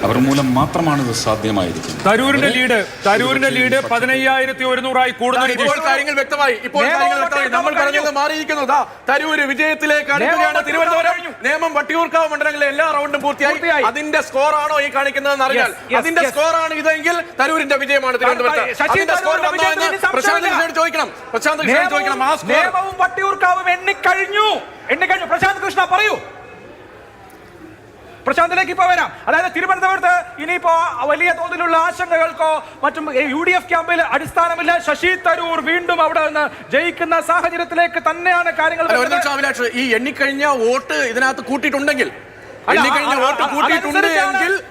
അവർ മൂലം മാത്രമാണ് ഇത് സാധ്യമായിരിക്കുന്നത്. തരൂരിന്റെ ലീഡ് 15,100 കൂടുന്നു. ഇപ്പോൾ കാര്യങ്ങൾ വ്യക്തമായി. നമ്മൾ പറഞ്ഞത് മാറിയിരിക്കുന്നു. തരൂര് വിജയത്തിലേക്ക് അടുക്കുകയാണ്. തിരുവനന്തപുരം, നേമം, വട്ടിയൂർക്കാവ് മണ്ഡലങ്ങളിലെ എല്ലാ റൗണ്ടും പൂർത്തിയായി. അതിന്റെ സ്കോർ ആണോ ഈ കാണിക്കുന്നതെന്ന് അറിയാൽ, അതിന്റെ സ്കോർ ആണ് ഇതെങ്കിൽ തരൂരിന്റെ വിജയമാണ് തിരുവനന്തപുരത്ത്. ചോദിക്കണം, പ്രശാന്ത് കൃഷ്ണ ചോദിക്കണം. നേമവും വട്ടിയൂർക്കാവും എണ്ണിക്കഴിഞ്ഞു. പ്രശാന്ത് കൃഷ്ണ പറയൂ. പ്രശാന്തിലേക്ക് ഇപ്പൊ വരാം. അതായത് തിരുവനന്തപുരത്ത് ഇനിയിപ്പോ വലിയ തോതിലുള്ള ആശങ്കകൾക്കോ മറ്റും UDF ക്യാമ്പിൽ അടിസ്ഥാനമില്ല. ശശി തരൂർ വീണ്ടും അവിടെ നിന്ന് ജയിക്കുന്ന സാഹചര്യത്തിലേക്ക് തന്നെയാണ് കാര്യങ്ങൾ. ഈ എണ്ണിക്കഴിഞ്ഞ വോട്ട് ഇതിനകത്ത് കൂട്ടിയിട്ടുണ്ടെങ്കിൽ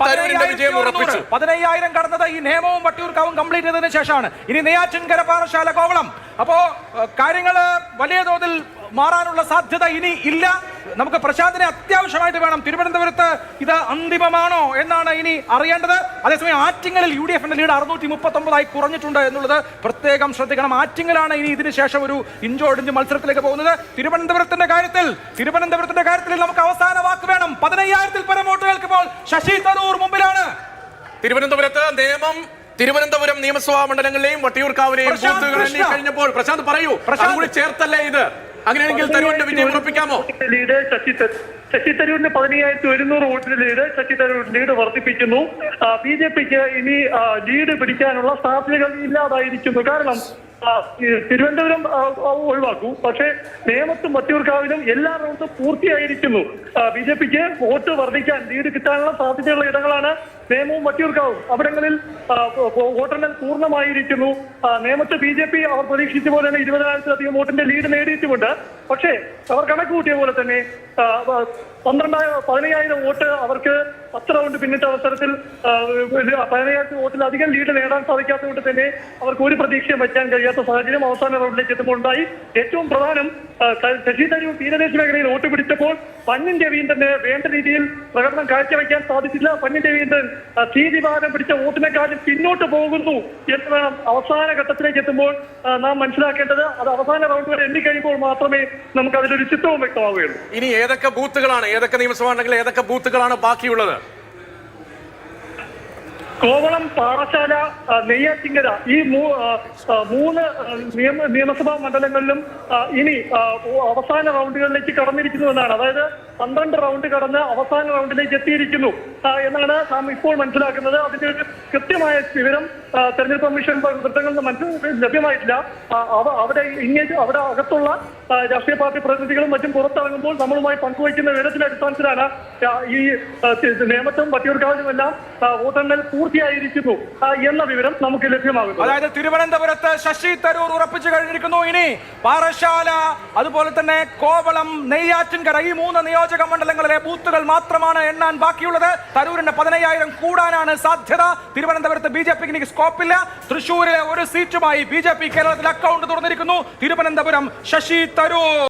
15,000 കടന്നത് ഈ നേമവും വട്ടിയൂർക്കാവും കംപ്ലീറ്റ് ചെയ്തതിനു ശേഷമാണ്. ഇനി നെയ്യാറ്റിൻകര, പാറശാല, കോവളം. അപ്പോ കാര്യങ്ങൾ വലിയ തോതിൽ മാറാനുള്ള സാധ്യത ഇനി ഇല്ല. നമുക്ക് പ്രശാന്തിനെ അത്യാവശ്യമായിട്ട് വേണം. തിരുവനന്തപുരത്ത് ഇത് അന്തിമമാണോ എന്നാണ് ഇനി അറിയേണ്ടത്. അതേസമയം ആറ്റിങ്ങലിൽ UDFന്റെ ലീഡ് 639 കുറഞ്ഞിട്ടുണ്ട് എന്നുള്ളത് പ്രത്യേകം ശ്രദ്ധിക്കണം. ആറ്റിങ്ങലാണ് ഇനി ഇതിന് ശേഷം ഒരു ഇഞ്ചോടിഞ്ച് മത്സരത്തിലേക്ക് പോകുന്നത്. തിരുവനന്തപുരത്തിന്റെ കാര്യത്തിൽ നമുക്ക് അവസാന വാക്ക് വേണം. 15,000-ൽ പരം വോട്ടുകൾക്ക് ഇപ്പോൾ ശശി തരൂർ മുമ്പിലാണ്. തിരുവനന്തപുരം നിയമസഭാ മണ്ഡലങ്ങളിലെയും വട്ടിയൂർക്കാവിലെയും ബൂത്തുകൾ എണ്ണി കഴിഞ്ഞപ്പോൾ പ്രശാന്ത് പറയൂ, കൂടി ചേർത്തല്ലേ ഇത്? അങ്ങനെയാണെങ്കിൽ തരൂരിന്റെ വിജയം ഉറപ്പിക്കാമോ? ലീഡ് ശശി തരൂരിന് 15,100 വോട്ടിന് ശശി തരൂർ ലീഡ് വർദ്ധിപ്പിക്കുന്നു. BJPക്ക് ഇനി ലീഡ് പിടിക്കാനുള്ള സാധ്യതകൾ ഇല്ലാതായിരിക്കുന്നു. കാരണം തിരുവനന്തപുരം ഒഴിവാക്കൂ, പക്ഷേ നേമത്തും വട്ടിയൂർക്കാവിലും എല്ലാ റൗണ്ടും പൂർത്തിയായിരിക്കുന്നു. BJPക്ക് വോട്ട് വർദ്ധിക്കാൻ, ലീഡ് കിട്ടാനുള്ള സാധ്യതയുള്ള ഇടങ്ങളാണ് നേമവും വട്ടിയൂർക്കാവും. അവിടങ്ങളിൽ വോട്ടെണ്ണൽ പൂർണ്ണമായിരിക്കുന്നു. നേമത്ത് BJP അവർ പ്രതീക്ഷിച്ച പോലെ തന്നെ 20,000-ലധികം വോട്ടിന്റെ ലീഡ് നേടിയിട്ടുമുണ്ട്. പക്ഷേ അവർ കണക്ക് കൂട്ടിയ പോലെ തന്നെ 15,000 വോട്ട് അവർക്ക് 10 റൗണ്ട് പിന്നിട്ട അവസരത്തിൽ 15,000 വോട്ടിലധികം ലീഡ് നേടാൻ സാധിക്കാത്തതുകൊണ്ട് തന്നെ അവർക്ക് ഒരു പ്രതീക്ഷയും വയ്ക്കാൻ കഴിയാത്ത സാഹചര്യം അവസാന റൗണ്ടിലേക്ക് എത്തുമ്പോൾ ഉണ്ടായി. ഏറ്റവും പ്രധാനം, ശശി തരൂർ തീരദേശ മേഖലയിൽ വോട്ട് പിടിച്ചപ്പോൾ പന്നിൻ രവീന്ദ്രന് വേണ്ട രീതിയിൽ പ്രകടനം കാഴ്ചവെക്കാൻ സാധിച്ചില്ല. പന്നിൻ രവീന്ദ്രൻ തീതിവാദം പിടിച്ച വോട്ടിനെക്കാളും പിന്നോട്ട് പോകുന്നു എന്ന് അവസാന ഘട്ടത്തിലേക്ക് എത്തുമ്പോൾ നാം മനസ്സിലാക്കേണ്ടത്. അത് അവസാന റൗണ്ട് വരെ എണ്ണിക്കഴിയുമ്പോൾ മാത്രമേ നമുക്ക് അതിലൊരു ചിത്രവും വ്യക്തമാവുകയുള്ളൂ. ഇനി ഏതൊക്കെ ബൂത്തുകളാണ്, ഏതൊക്കെ നിയമസഭാ മണ്ഡലങ്ങളിൽ ഏതൊക്കെ ബൂത്തുകളാണ് ബാക്കിയുള്ളത്? കോവളം, പാറശാല, നെയ്യാറ്റിങ്കര ഈ 3 നിയമസഭാ മണ്ഡലങ്ങളിലും ഇനി അവസാന റൗണ്ടുകളിലേക്ക് കടന്നിരിക്കുന്നു എന്നാണ്. അതായത് 12 റൗണ്ട് കടന്ന് അവസാന റൗണ്ടിലേക്ക് എത്തിയിരിക്കുന്നു എന്നാണ് നാം ഇപ്പോൾ മനസ്സിലാക്കുന്നത്. അതിന്റെ ഒരു കൃത്യമായ വിവരം തെരഞ്ഞെടുപ്പ് കമ്മീഷൻ വൃത്തങ്ങളിൽ നിന്ന് ലഭ്യമായിട്ടില്ല. അവിടെ അകത്തുള്ള രാഷ്ട്രീയ പാർട്ടി പ്രതിനിധികളും മറ്റും പുറത്തിറങ്ങുമ്പോൾ നമ്മളുമായി പങ്കുവയ്ക്കുന്ന വിവരത്തിന്റെ അടിസ്ഥാനത്തിലാണ് ഈ നേമത്തും വട്ടിയൂർക്കാവിലുമെല്ലാം വോട്ടെണ്ണൽ പൂർത്തിയായിരിക്കുന്നു എന്ന വിവരം നമുക്ക് ലഭ്യമാകുന്നു. അതായത് തിരുവനന്തപുരത്ത് ശശി തരൂർ ഉറപ്പിച്ചു കഴിഞ്ഞിരിക്കുന്നു. ഇനി പാറശാല, അതുപോലെ തന്നെ കോവളം, നെയ്യാറ്റിൻകര ഈ 3 നിയോജക മണ്ഡലങ്ങളിലെ ബൂത്തുകൾ മാത്രമാണ് എണ്ണാൻ ബാക്കിയുള്ളത്. തരൂരിന്റെ 15,000 കൂടാനാണ് സാധ്യത. തിരുവനന്തപുരത്ത് BJPക്ക് സ്കോപ്പില്ല. തൃശ്ശൂരിലെ ഒരു സീറ്റുമായി BJP കേരളത്തിൽ അക്കൗണ്ട് തുറന്നിരിക്കുന്നു. തിരുവനന്തപുരം ശശി തരൂർ.